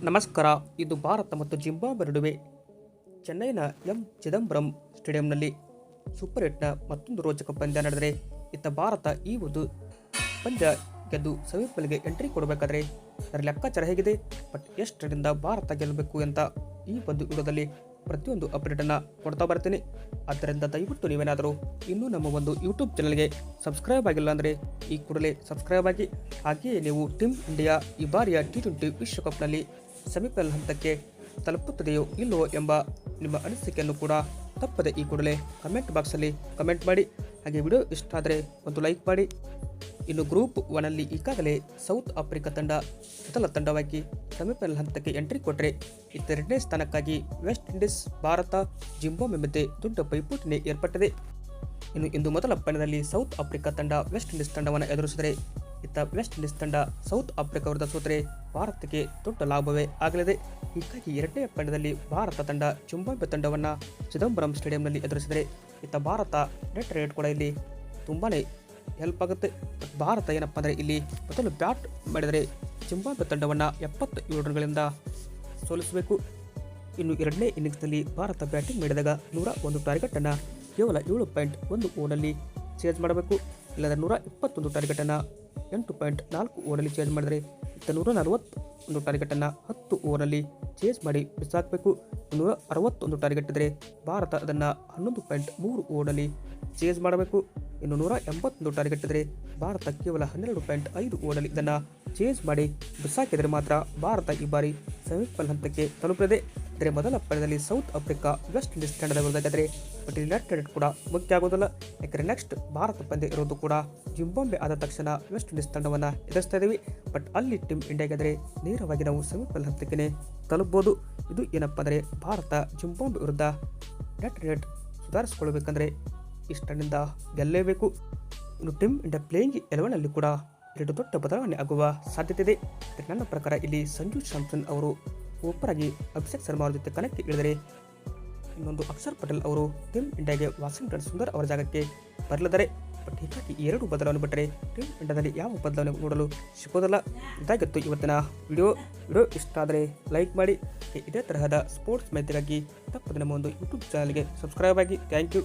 ನಮಸ್ಕಾರ. ಇದು ಭಾರತ ಮತ್ತು ಜಿಂಬಾಬ್ವೆ ನಡುವೆ ಚೆನ್ನೈನ ಚಿದಂಬರಂ ಸ್ಟೇಡಿಯಂನಲ್ಲಿ ಸೂಪರ್ ಏಟ್ನ ಮತ್ತೊಂದು ರೋಚಕ ಪಂದ್ಯ ನಡೆದರೆ ಇತ್ತ ಭಾರತ ಈ ಒಂದು ಪಂದ್ಯ ಗೆದ್ದು ಸೆಮಿಫೈನಲ್ಗೆ ಎಂಟ್ರಿ ಕೊಡಬೇಕಾದ್ರೆ ಅದರ ಲೆಕ್ಕಾಚಾರ ಹೇಗಿದೆ, ಬಟ್ ಎಷ್ಟರಿಂದ ಭಾರತ ಗೆಲ್ಲಬೇಕು ಅಂತ ಈ ಒಂದು ವಿಡಿಯೋದಲ್ಲಿ ಪ್ರತಿಯೊಂದು ಅಪ್ಡೇಟನ್ನು ಕೊಡ್ತಾ ಬರ್ತೀನಿ. ಆದ್ದರಿಂದ ದಯವಿಟ್ಟು ನೀವೇನಾದರೂ ಇನ್ನೂ ನಮ್ಮ ಒಂದು ಯೂಟ್ಯೂಬ್ ಚಾನಲ್ಗೆ ಸಬ್ಸ್ಕ್ರೈಬ್ ಆಗಿಲ್ಲ ಅಂದರೆ ಈ ಕೂಡಲೇ ಸಬ್ಸ್ಕ್ರೈಬ್ ಆಗಿ. ಹಾಗೆಯೇ ನೀವು ಟೀಮ್ ಇಂಡಿಯಾ ಈ ಬಾರಿಯ T20 ವಿಶ್ವಕಪ್ನಲ್ಲಿ ಸೆಮಿಫೈನಲ್ ಹಂತಕ್ಕೆ ತಲುಪುತ್ತದೆಯೋ ಇಲ್ಲವೋ ಎಂಬ ನಿಮ್ಮ ಅನಿಸಿಕೆಯನ್ನು ಕೂಡ ತಪ್ಪದೆ ಈ ಕೂಡಲೇ ಕಮೆಂಟ್ ಬಾಕ್ಸಲ್ಲಿ ಕಮೆಂಟ್ ಮಾಡಿ. ಹಾಗೆ ವಿಡಿಯೋ ಇಷ್ಟ ಆದರೆ ಒಂದು ಲೈಕ್ ಮಾಡಿ. ಇನ್ನು ಗ್ರೂಪ್ 1ನಲ್ಲಿ ಈಗಾಗಲೇ ಸೌತ್ ಆಫ್ರಿಕಾ ತಂಡ ಮೊದಲ ತಂಡವಾಗಿ ಸೆಮಿಫೈನಲ್ ಹಂತಕ್ಕೆ ಎಂಟ್ರಿ ಕೊಟ್ಟರೆ ಎರಡನೇ ಸ್ಥಾನಕ್ಕಾಗಿ ವೆಸ್ಟ್ ಇಂಡೀಸ್, ಭಾರತ, ಜಿಂಬಾಬ್ವೆ ಮಧ್ಯೆ ದೊಡ್ಡ ಪೈಪೋಟಿನೇ ಏರ್ಪಟ್ಟಿದೆ. ಇನ್ನು ಇಂದು ಮೊದಲ ಪಂದ್ಯದಲ್ಲಿ ಸೌತ್ ಆಫ್ರಿಕಾ ತಂಡ ವೆಸ್ಟ್ ಇಂಡೀಸ್ ತಂಡವನ್ನು ಎದುರಿಸಿದರೆ ಇತ್ತ ವೆಸ್ಟ್ ಇಂಡೀಸ್ ತಂಡ ಸೌತ್ ಆಫ್ರಿಕಾ ವಿರುದ್ಧ ಸೋತರೆ ಭಾರತಕ್ಕೆ ದೊಡ್ಡ ಲಾಭವೇ ಆಗಲಿದೆ. ಹೀಗಾಗಿ ಎರಡನೇ ಪಂದ್ಯದಲ್ಲಿ ಭಾರತ ತಂಡ ಜಿಂಬಾಬ್ವೆ ತಂಡವನ್ನು ಚಿದಂಬರಂ ಸ್ಟೇಡಿಯಂನಲ್ಲಿ ಎದುರಿಸಿದರೆ ಇತ್ತ ಭಾರತ ನೆಟ್ ರೇಟ್ ಕೂಡ ಇಲ್ಲಿ ತುಂಬಾ ಹೆಲ್ಪ್ ಆಗುತ್ತೆ. ಭಾರತ ಏನಪ್ಪ ಅಂದರೆ ಇಲ್ಲಿ ಮೊದಲು ಬ್ಯಾಟ್ ಮಾಡಿದರೆ ಜಿಂಬಾಬ್ವೆ ತಂಡವನ್ನು 77 ರನ್ಗಳಿಂದ ಸೋಲಿಸಬೇಕು. ಇನ್ನು ಎರಡನೇ ಇನ್ನಿಂಗ್ಸ್ನಲ್ಲಿ ಭಾರತ ಬ್ಯಾಟಿಂಗ್ ಮಾಡಿದಾಗ 101 ಟಾರ್ಗೆಟನ್ನು ಕೇವಲ 7.1 ಓವರ್ನಲ್ಲಿ ಚೇಸ್ ಮಾಡಬೇಕು. ಇಲ್ಲದ 121 ಟಾರ್ಗೆಟನ್ನು 8.4 ಓವರ್ನಲ್ಲಿ ಚೇಸ್ ಮಾಡಿದರೆ ಇತ್ತ 141 ಟಾರ್ಗೆಟನ್ನು 10 ಓವರ್ನಲ್ಲಿ ಚೇಸ್ ಮಾಡಿ ಬಿಸಾಕಬೇಕು. 161 ಟಾರ್ಗೆಟ್ ಇದ್ದರೆ ಭಾರತ ಅದನ್ನು 11.3 ಓವರ್ನಲ್ಲಿ ಚೇಸ್ ಮಾಡಬೇಕು. ಇನ್ನು 181 ಟಾರ್ಗೆಟ್ ಇದ್ದರೆ ಭಾರತ ಕೇವಲ 12.5 ಓವರ್ನಲ್ಲಿ ಇದನ್ನು ಚೇಸ್ ಮಾಡಿ ಬಿಸಾಕಿದರೆ ಮಾತ್ರ ಭಾರತ ಈ ಬಾರಿ ಸೆಮಿಫೈನಲ್ ಹಂತಕ್ಕೆ ತಲುಪಲಿದೆ. ಅಂದರೆ ಮೊದಲ ಪಂದ್ಯದಲ್ಲಿ ಸೌತ್ ಆಫ್ರಿಕಾ ವೆಸ್ಟ್ ಇಂಡೀಸ್ ತಂಡದ ವಿರುದ್ಧ ಗೆದ್ದರೆ ಬಟ್ ಇಲ್ಲಿ ನೆಟ್ ರೇಟ್ ಕೂಡ ಮುಖ್ಯ ಆಗೋದಿಲ್ಲ. ಯಾಕಂದರೆ ನೆಕ್ಸ್ಟ್ ಭಾರತ ಪಂದ್ಯ ಇರೋದು ಕೂಡ ಜಿಂಬಾಬ್ವೆ ಆದ ತಕ್ಷಣ ವೆಸ್ಟ್ ಇಂಡೀಸ್ ತಂಡವನ್ನು ಎದುರಿಸ್ತಾ ಇದ್ದೀವಿ. ಬಟ್ ಅಲ್ಲಿ ಟೀಮ್ ಇಂಡಿಯಾ ಗೆದ್ದರೆ ನೇರವಾಗಿ ನಾವು ಸೆಮಿಫೈನಲ್ ಹಂತಕ್ಕೆ ತಲುಪಬಹುದು. ಇದು ಏನಪ್ಪ ಅಂದರೆ ಭಾರತ ಜಿಂಬಾಬ್ವೆ ವಿರುದ್ಧ ನೆಟ್ ರೇಟ್ ಸುಧಾರಿಸಿಕೊಳ್ಳಬೇಕಂದ್ರೆ ಇಷ್ಟರಿಂದ ಗೆಲ್ಲೇಬೇಕು. ಇನ್ನು ಟೀಮ್ ಇಂಡಿಯಾ ಪ್ಲೇಯಿಂಗ್ 11ನಲ್ಲಿ ಕೂಡ ಎರಡು ದೊಡ್ಡ ಬದಲಾವಣೆ ಆಗುವ ಸಾಧ್ಯತೆ ಇದೆ. ನನ್ನ ಪ್ರಕಾರ ಇಲ್ಲಿ ಸಂಜು ಸ್ಯಾಮ್ಸನ್ ಅವರು ಒಬ್ಬರಾಗಿ ಅಭಿಷೇಕ್ ಶರ್ಮಾ ಅವರ ಜೊತೆ ಕಣಕ್ಕೆ ಇಳಿದರೆ ಇನ್ನೊಂದು ಅಕ್ಷರ್ ಪಟೇಲ್ ಅವರು ಟೀಮ್ ಇಂಡಿಯಾಗೆ ವಾಷಿಂಗ್ಟನ್ ಸುಂದರ್ ಅವರ ಜಾಗಕ್ಕೆ ಬರಲಿದ್ದಾರೆ. ಬಟ್ ಹೀಗಾಗಿ ಈ ಎರಡು ಬದಲಾವಣೆ ಬಿಟ್ಟರೆ ಟೀಮ್ ಇಂಡಿಯಾದಲ್ಲಿ ಯಾವ ಬದಲಾವಣೆ ನೋಡಲು ಸಿಗೋದಿಲ್ಲ. ಇದಾಗಿತ್ತು ಇವತ್ತಿನ ವಿಡಿಯೋ ಇಷ್ಟ ಆದರೆ ಲೈಕ್ ಮಾಡಿ. ಇದೇ ತರಹದ ಸ್ಪೋರ್ಟ್ಸ್ ಮಾಹಿತಿಗಾಗಿ ತಪ್ಪದೆ ನಮ್ಮ ಒಂದು ಯೂಟ್ಯೂಬ್ ಚಾನಲ್ಗೆ ಸಬ್ಸ್ಕ್ರೈಬ್ ಆಗಿ. Thank you.